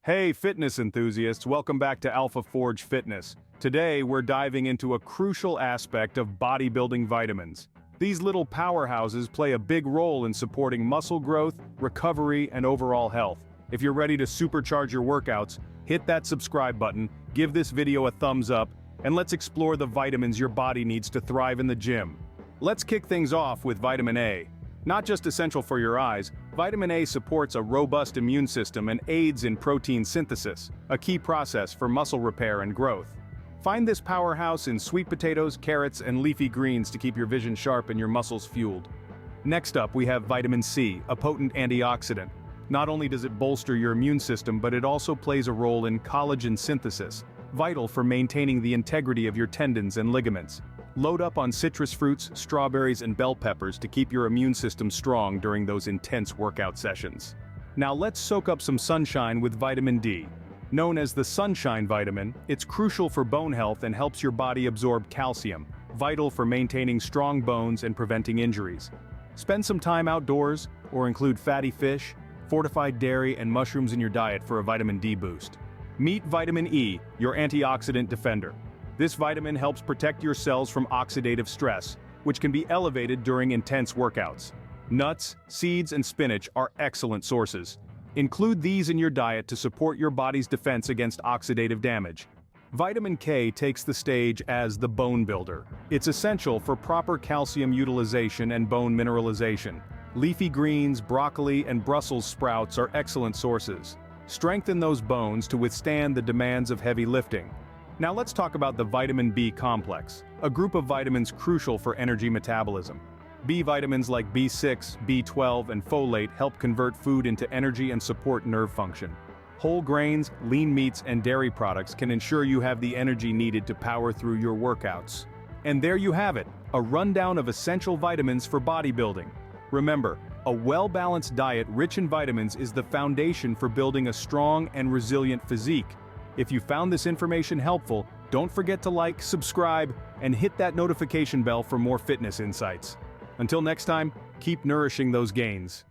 Hey fitness enthusiasts, welcome back to Alpha Forge Fitness. Today we're diving into a crucial aspect of bodybuilding vitamins. These little powerhouses play a big role in supporting muscle growth, recovery, and overall health. If you're ready to supercharge your workouts, hit that subscribe button, give this video a thumbs up, and let's explore the vitamins your body needs to thrive in the gym. Let's kick things off with vitamin A. Not just essential for your eyes, vitamin A supports a robust immune system and aids in protein synthesis, a key process for muscle repair and growth. Find this powerhouse in sweet potatoes, carrots, and leafy greens to keep your vision sharp and your muscles fueled. Next up, we have vitamin C, a potent antioxidant. Not only does it bolster your immune system, but it also plays a role in collagen synthesis, vital for maintaining the integrity of your tendons and ligaments. Load up on citrus fruits, strawberries, and bell peppers to keep your immune system strong during those intense workout sessions. Now let's soak up some sunshine with vitamin D. Known as the sunshine vitamin, it's crucial for bone health and helps your body absorb calcium, vital for maintaining strong bones and preventing injuries. Spend some time outdoors, or include fatty fish, fortified dairy, and mushrooms in your diet for a vitamin D boost. Meet vitamin E, your antioxidant defender. This vitamin helps protect your cells from oxidative stress, which can be elevated during intense workouts. Nuts, seeds, and spinach are excellent sources. Include these in your diet to support your body's defense against oxidative damage. Vitamin K takes the stage as the bone builder. It's essential for proper calcium utilization and bone mineralization. Leafy greens, broccoli, and Brussels sprouts are excellent sources. Strengthen those bones to withstand the demands of heavy lifting. Now let's talk about the vitamin B complex, a group of vitamins crucial for energy metabolism. B vitamins like B6, B12, and folate help convert food into energy and support nerve function. Whole grains, lean meats, and dairy products can ensure you have the energy needed to power through your workouts. And there you have it, a rundown of essential vitamins for bodybuilding. Remember, a well-balanced diet rich in vitamins is the foundation for building a strong and resilient physique. If you found this information helpful, don't forget to like, subscribe, and hit that notification bell for more fitness insights. Until next time, keep nourishing those gains.